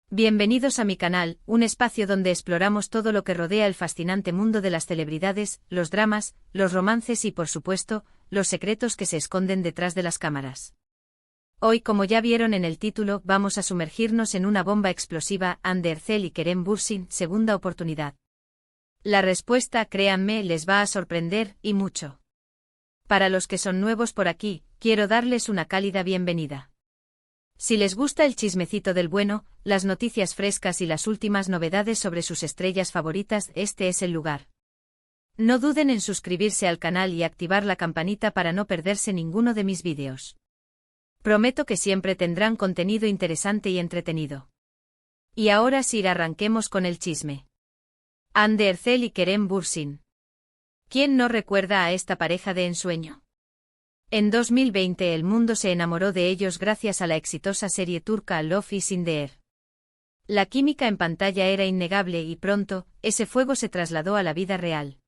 Bienvenidos a mi canal, un espacio donde exploramos todo lo que rodea el fascinante mundo de las celebridades, los dramas, los romances y, por supuesto, los secretos que se esconden detrás de las cámaras. Hoy, como ya vieron en el título, vamos a sumergirnos en una bomba explosiva: Hande Erçel y Kerem Bürsin, segunda oportunidad. La respuesta, créanme, les va a sorprender, y mucho. Para los que son nuevos por aquí, quiero darles una cálida bienvenida. Si les gusta el chismecito del bueno, las noticias frescas y las últimas novedades sobre sus estrellas favoritas, este es el lugar. No duden en suscribirse al canal y activar la campanita para no perderse ninguno de mis vídeos. Prometo que siempre tendrán contenido interesante y entretenido. Y ahora sí, arranquemos con el chisme. Hande Erçel y Kerem Bürsin. ¿Quién no recuerda a esta pareja de ensueño? En 2020 el mundo se enamoró de ellos gracias a la exitosa serie turca Love is in the Air. La química en pantalla era innegable y pronto, ese fuego se trasladó a la vida real.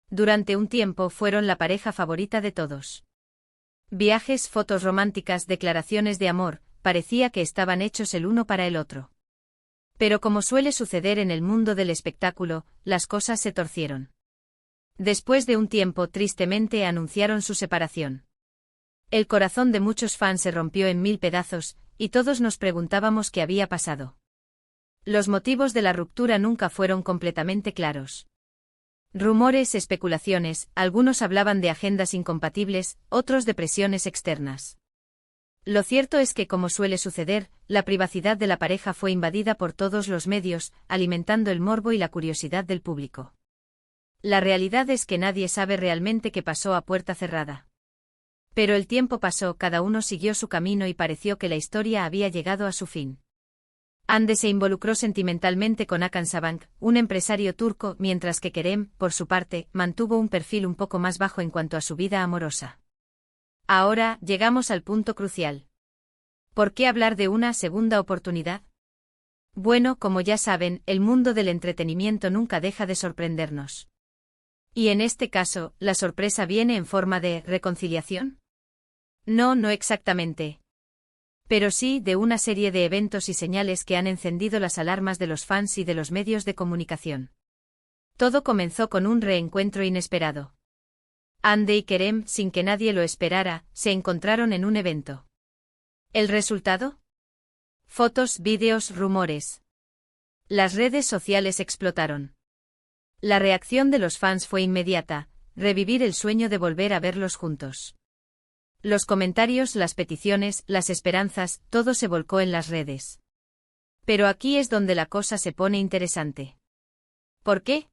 Durante un tiempo fueron la pareja favorita de todos. Viajes, fotos románticas, declaraciones de amor, parecía que estaban hechos el uno para el otro. Pero como suele suceder en el mundo del espectáculo, las cosas se torcieron. Después de un tiempo, tristemente anunciaron su separación. El corazón de muchos fans se rompió en mil pedazos, y todos nos preguntábamos qué había pasado. Los motivos de la ruptura nunca fueron completamente claros. Rumores, especulaciones, algunos hablaban de agendas incompatibles, otros de presiones externas. Lo cierto es que, como suele suceder, la privacidad de la pareja fue invadida por todos los medios, alimentando el morbo y la curiosidad del público. La realidad es que nadie sabe realmente qué pasó a puerta cerrada. Pero el tiempo pasó, cada uno siguió su camino y pareció que la historia había llegado a su fin. Hande se involucró sentimentalmente con Hakan Sabancı, un empresario turco, mientras que Kerem, por su parte, mantuvo un perfil un poco más bajo en cuanto a su vida amorosa. Ahora, llegamos al punto crucial. ¿Por qué hablar de una segunda oportunidad? Bueno, como ya saben, el mundo del entretenimiento nunca deja de sorprendernos. Y en este caso, ¿la sorpresa viene en forma de reconciliación? No, no exactamente. Pero sí de una serie de eventos y señales que han encendido las alarmas de los fans y de los medios de comunicación. Todo comenzó con un reencuentro inesperado. Hande y Kerem, sin que nadie lo esperara, se encontraron en un evento. ¿El resultado? Fotos, vídeos, rumores. Las redes sociales explotaron. La reacción de los fans fue inmediata: revivir el sueño de volver a verlos juntos. Los comentarios, las peticiones, las esperanzas, todo se volcó en las redes. Pero aquí es donde la cosa se pone interesante. ¿Por qué?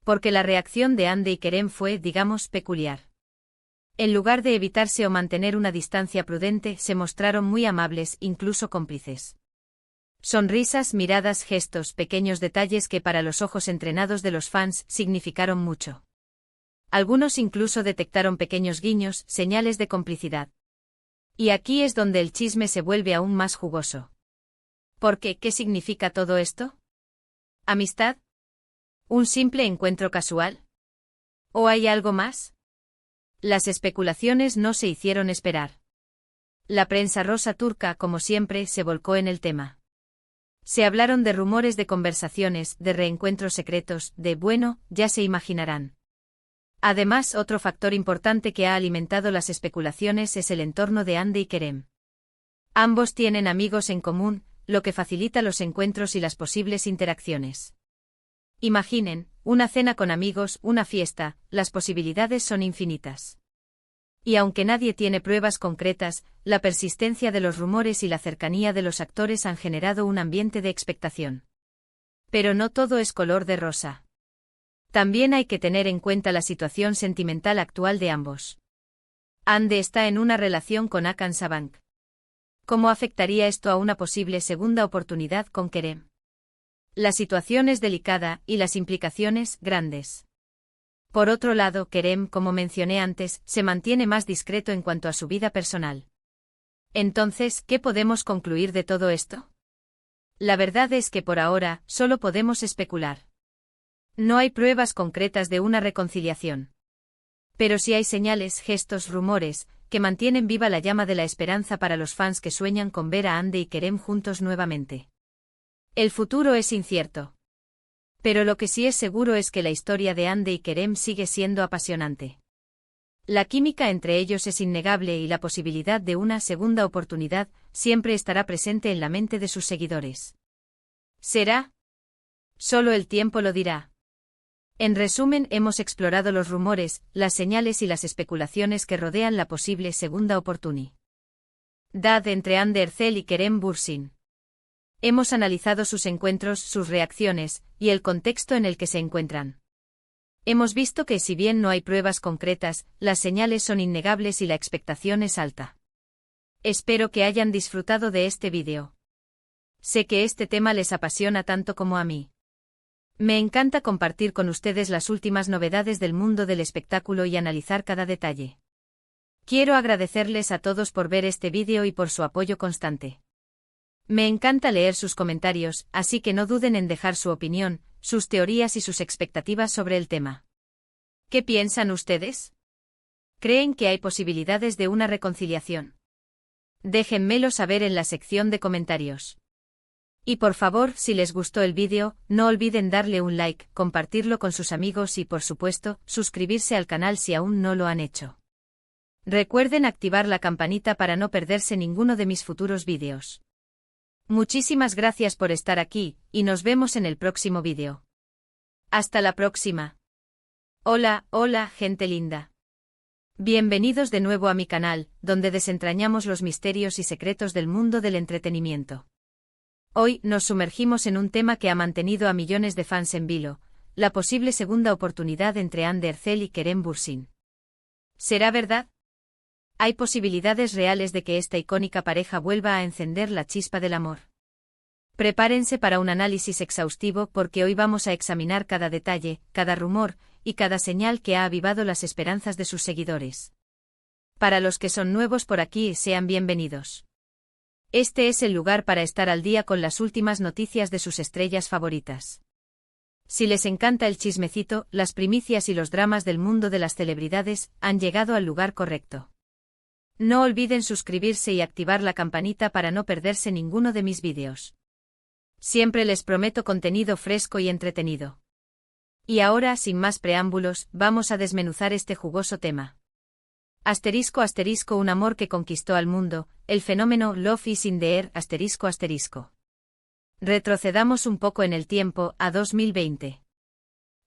Porque la reacción de Hande y Kerem fue, digamos, peculiar. En lugar de evitarse o mantener una distancia prudente, se mostraron muy amables, incluso cómplices. Sonrisas, miradas, gestos, pequeños detalles que para los ojos entrenados de los fans significaron mucho. Algunos incluso detectaron pequeños guiños, señales de complicidad. Y aquí es donde el chisme se vuelve aún más jugoso. ¿Por qué? ¿Qué significa todo esto? ¿Amistad? ¿Un simple encuentro casual? ¿O hay algo más? Las especulaciones no se hicieron esperar. La prensa rosa turca, como siempre, se volcó en el tema. Se hablaron de rumores, de conversaciones, de reencuentros secretos, bueno, ya se imaginarán. Además, otro factor importante que ha alimentado las especulaciones es el entorno de Hande y Kerem. Ambos tienen amigos en común, lo que facilita los encuentros y las posibles interacciones. Imaginen, una cena con amigos, una fiesta, las posibilidades son infinitas. Y aunque nadie tiene pruebas concretas, la persistencia de los rumores y la cercanía de los actores han generado un ambiente de expectación. Pero no todo es color de rosa. También hay que tener en cuenta la situación sentimental actual de ambos. Hande está en una relación con Hakan Sabancı. ¿Cómo afectaría esto a una posible segunda oportunidad con Kerem? La situación es delicada, y las implicaciones, grandes. Por otro lado, Kerem, como mencioné antes, se mantiene más discreto en cuanto a su vida personal. Entonces, ¿qué podemos concluir de todo esto? La verdad es que por ahora, solo podemos especular. No hay pruebas concretas de una reconciliación. Pero sí hay señales, gestos, rumores, que mantienen viva la llama de la esperanza para los fans que sueñan con ver a Hande y Kerem juntos nuevamente. El futuro es incierto. Pero lo que sí es seguro es que la historia de Hande y Kerem sigue siendo apasionante. La química entre ellos es innegable y la posibilidad de una segunda oportunidad siempre estará presente en la mente de sus seguidores. ¿Será? Solo el tiempo lo dirá. En resumen, hemos explorado los rumores, las señales y las especulaciones que rodean la posible segunda oportunidad entre Hande Erçel y Kerem Bürsin. Hemos analizado sus encuentros, sus reacciones, y el contexto en el que se encuentran. Hemos visto que si bien no hay pruebas concretas, las señales son innegables y la expectación es alta. Espero que hayan disfrutado de este vídeo. Sé que este tema les apasiona tanto como a mí. Me encanta compartir con ustedes las últimas novedades del mundo del espectáculo y analizar cada detalle. Quiero agradecerles a todos por ver este vídeo y por su apoyo constante. Me encanta leer sus comentarios, así que no duden en dejar su opinión, sus teorías y sus expectativas sobre el tema. ¿Qué piensan ustedes? ¿Creen que hay posibilidades de una reconciliación? Déjenmelo saber en la sección de comentarios. Y por favor, si les gustó el vídeo, no olviden darle un like, compartirlo con sus amigos y por supuesto, suscribirse al canal si aún no lo han hecho. Recuerden activar la campanita para no perderse ninguno de mis futuros vídeos. Muchísimas gracias por estar aquí, y nos vemos en el próximo vídeo. Hasta la próxima. Hola, hola, gente linda. Bienvenidos de nuevo a mi canal, donde desentrañamos los misterios y secretos del mundo del entretenimiento. Hoy nos sumergimos en un tema que ha mantenido a millones de fans en vilo, la posible segunda oportunidad entre Hande Erçel y Kerem Bürsin. ¿Será verdad? ¿Hay posibilidades reales de que esta icónica pareja vuelva a encender la chispa del amor? Prepárense para un análisis exhaustivo porque hoy vamos a examinar cada detalle, cada rumor y cada señal que ha avivado las esperanzas de sus seguidores. Para los que son nuevos por aquí, sean bienvenidos. Este es el lugar para estar al día con las últimas noticias de sus estrellas favoritas. Si les encanta el chismecito, las primicias y los dramas del mundo de las celebridades, han llegado al lugar correcto. No olviden suscribirse y activar la campanita para no perderse ninguno de mis vídeos. Siempre les prometo contenido fresco y entretenido. Y ahora, sin más preámbulos, vamos a desmenuzar este jugoso tema. Asterisco asterisco un amor que conquistó al mundo, el fenómeno Love is in the air asterisco asterisco. Retrocedamos un poco en el tiempo, a 2020.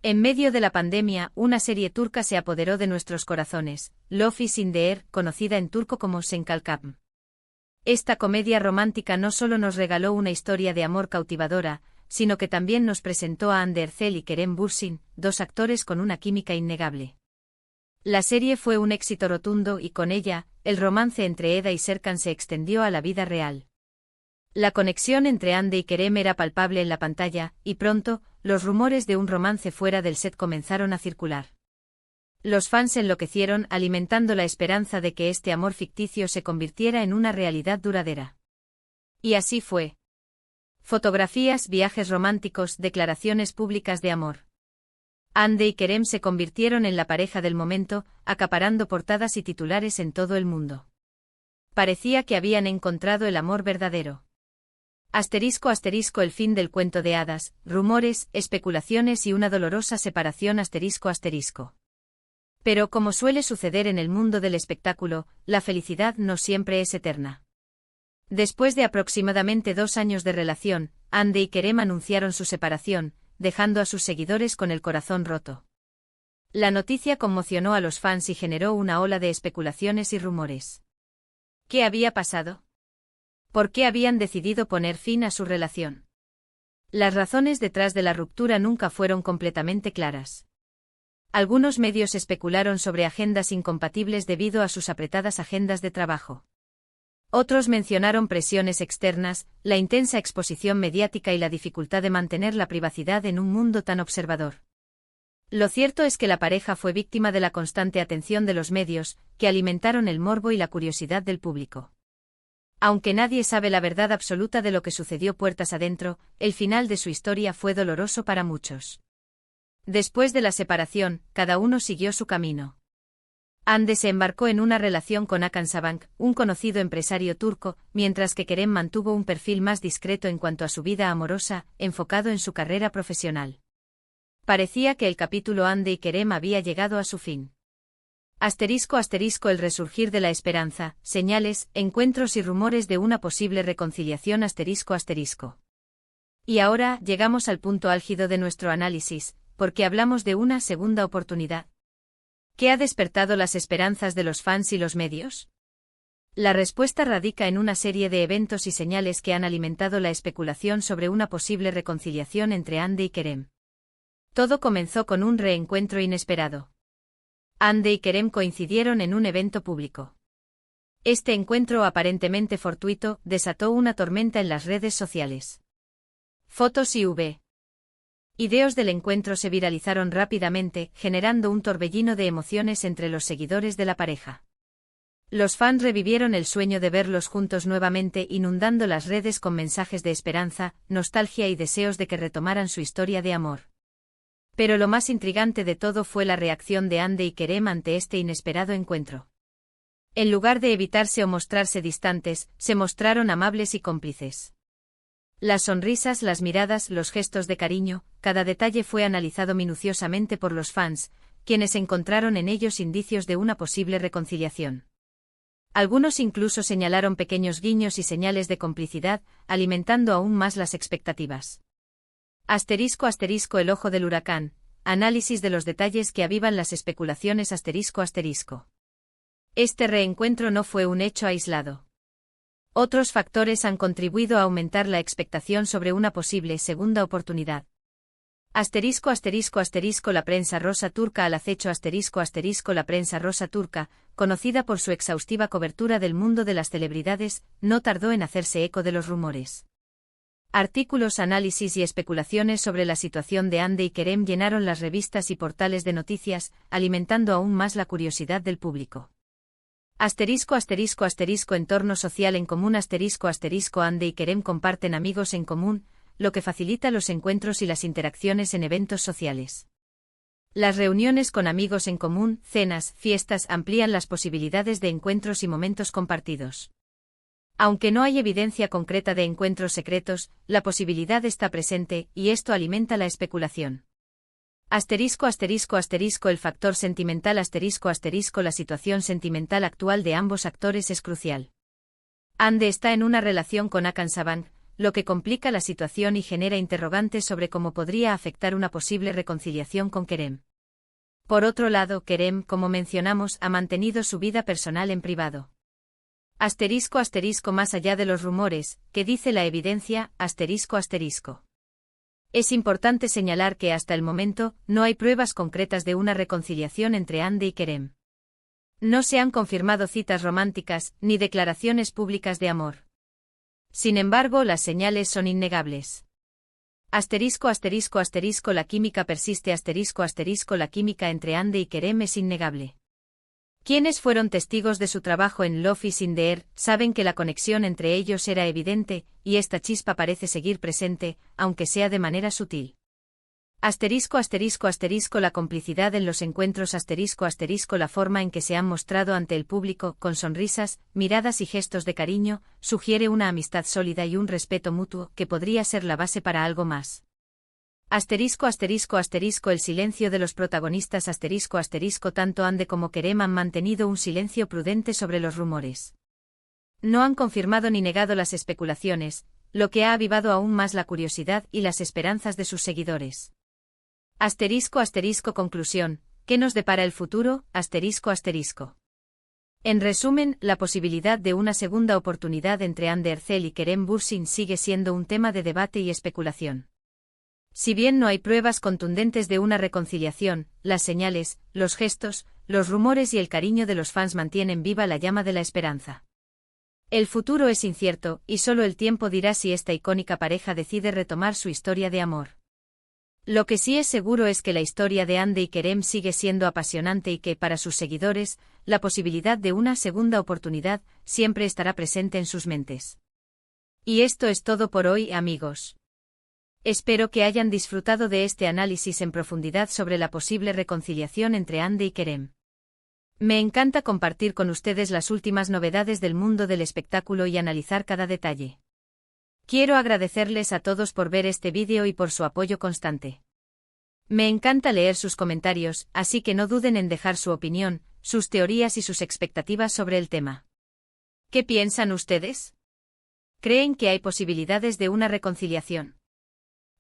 En medio de la pandemia, una serie turca se apoderó de nuestros corazones, Love is in the air, conocida en turco como Sen Kalkam. Esta comedia romántica no solo nos regaló una historia de amor cautivadora, sino que también nos presentó a Hande Erçel y Kerem Bürsin, dos actores con una química innegable. La serie fue un éxito rotundo y con ella, el romance entre Eda y Serkan se extendió a la vida real. La conexión entre Hande y Kerem era palpable en la pantalla, y pronto, los rumores de un romance fuera del set comenzaron a circular. Los fans enloquecieron alimentando la esperanza de que este amor ficticio se convirtiera en una realidad duradera. Y así fue. Fotografías, viajes románticos, declaraciones públicas de amor. Hande y Kerem se convirtieron en la pareja del momento, acaparando portadas y titulares en todo el mundo. Parecía que habían encontrado el amor verdadero. Asterisco asterisco el fin del cuento de hadas, rumores, especulaciones y una dolorosa separación asterisco asterisco. Pero como suele suceder en el mundo del espectáculo, la felicidad no siempre es eterna. Después de aproximadamente 2 años de relación, Hande y Kerem anunciaron su separación, dejando a sus seguidores con el corazón roto. La noticia conmocionó a los fans y generó una ola de especulaciones y rumores. ¿Qué había pasado? ¿Por qué habían decidido poner fin a su relación? Las razones detrás de la ruptura nunca fueron completamente claras. Algunos medios especularon sobre agendas incompatibles debido a sus apretadas agendas de trabajo. Otros mencionaron presiones externas, la intensa exposición mediática y la dificultad de mantener la privacidad en un mundo tan observador. Lo cierto es que la pareja fue víctima de la constante atención de los medios, que alimentaron el morbo y la curiosidad del público. Aunque nadie sabe la verdad absoluta de lo que sucedió puertas adentro, el final de su historia fue doloroso para muchos. Después de la separación, cada uno siguió su camino. Ande se embarcó en una relación con Hakan Sabank, un conocido empresario turco, mientras que Kerem mantuvo un perfil más discreto en cuanto a su vida amorosa, enfocado en su carrera profesional. Parecía que el capítulo Ande y Kerem había llegado a su fin. El resurgir de la esperanza, señales, encuentros y rumores de una posible reconciliación. Y ahora llegamos al punto álgido de nuestro análisis, porque hablamos de una segunda oportunidad. ¿Qué ha despertado las esperanzas de los fans y los medios? La respuesta radica en una serie de eventos y señales que han alimentado la especulación sobre una posible reconciliación entre Ande y Kerem. Todo comenzó con un reencuentro inesperado. Ande y Kerem coincidieron en un evento público. Este encuentro aparentemente fortuito desató una tormenta en las redes sociales. Fotos y videos del encuentro se viralizaron rápidamente, generando un torbellino de emociones entre los seguidores de la pareja. Los fans revivieron el sueño de verlos juntos nuevamente, inundando las redes con mensajes de esperanza, nostalgia y deseos de que retomaran su historia de amor. Pero lo más intrigante de todo fue la reacción de Ande y Kerem ante este inesperado encuentro. En lugar de evitarse o mostrarse distantes, se mostraron amables y cómplices. Las sonrisas, las miradas, los gestos de cariño, cada detalle fue analizado minuciosamente por los fans, quienes encontraron en ellos indicios de una posible reconciliación. Algunos incluso señalaron pequeños guiños y señales de complicidad, alimentando aún más las expectativas. El ojo del huracán, análisis de los detalles que avivan las especulaciones. Este reencuentro no fue un hecho aislado. Otros factores han contribuido a aumentar la expectación sobre una posible segunda oportunidad. La prensa rosa turca al acecho. La prensa rosa turca, conocida por su exhaustiva cobertura del mundo de las celebridades, no tardó en hacerse eco de los rumores. Artículos, análisis y especulaciones sobre la situación de Ande y Kerem llenaron las revistas y portales de noticias, alimentando aún más la curiosidad del público. Entorno social en común. Ande y Kerem comparten amigos en común, lo que facilita los encuentros y las interacciones en eventos sociales. Las reuniones con amigos en común, cenas, fiestas amplían las posibilidades de encuentros y momentos compartidos. Aunque no hay evidencia concreta de encuentros secretos, la posibilidad está presente, y esto alimenta la especulación. El factor sentimental. La situación sentimental actual de ambos actores es crucial. Ande está en una relación con Hakan Sabank, lo que complica la situación y genera interrogantes sobre cómo podría afectar una posible reconciliación con Kerem. Por otro lado, Kerem, como mencionamos, ha mantenido su vida personal en privado. Más allá de los rumores, ¿qué dice la evidencia? Es importante señalar que hasta el momento, no hay pruebas concretas de una reconciliación entre Ande y Kerem. No se han confirmado citas románticas, ni declaraciones públicas de amor. Sin embargo, las señales son innegables. La química persiste. La química entre Ande y Kerem es innegable. Quienes fueron testigos de su trabajo en Love is in the Air saben que la conexión entre ellos era evidente, y esta chispa parece seguir presente, aunque sea de manera sutil. La complicidad en los encuentros. La forma en que se han mostrado ante el público, con sonrisas, miradas y gestos de cariño, sugiere una amistad sólida y un respeto mutuo que podría ser la base para algo más. El silencio de los protagonistas. Tanto Ande como Kerem han mantenido un silencio prudente sobre los rumores. No han confirmado ni negado las especulaciones, lo que ha avivado aún más la curiosidad y las esperanzas de sus seguidores. Conclusión, ¿qué nos depara el futuro? En resumen, la posibilidad de una segunda oportunidad entre Ande Erçel y Kerem Bürsin sigue siendo un tema de debate y especulación. Si bien no hay pruebas contundentes de una reconciliación, las señales, los gestos, los rumores y el cariño de los fans mantienen viva la llama de la esperanza. El futuro es incierto, y solo el tiempo dirá si esta icónica pareja decide retomar su historia de amor. Lo que sí es seguro es que la historia de Ande y Kerem sigue siendo apasionante y que, para sus seguidores, la posibilidad de una segunda oportunidad siempre estará presente en sus mentes. Y esto es todo por hoy, amigos. Espero que hayan disfrutado de este análisis en profundidad sobre la posible reconciliación entre Ande y Kerem. Me encanta compartir con ustedes las últimas novedades del mundo del espectáculo y analizar cada detalle. Quiero agradecerles a todos por ver este vídeo y por su apoyo constante. Me encanta leer sus comentarios, así que no duden en dejar su opinión, sus teorías y sus expectativas sobre el tema. ¿Qué piensan ustedes? ¿Creen que hay posibilidades de una reconciliación?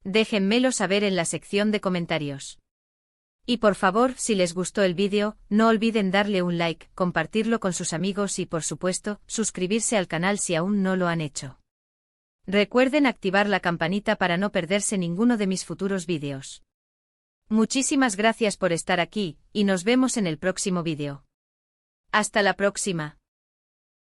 Déjenmelo saber en la sección de comentarios. Y por favor, si les gustó el vídeo, no olviden darle un like, compartirlo con sus amigos y por supuesto, suscribirse al canal si aún no lo han hecho. Recuerden activar la campanita para no perderse ninguno de mis futuros vídeos. Muchísimas gracias por estar aquí, y nos vemos en el próximo vídeo. Hasta la próxima.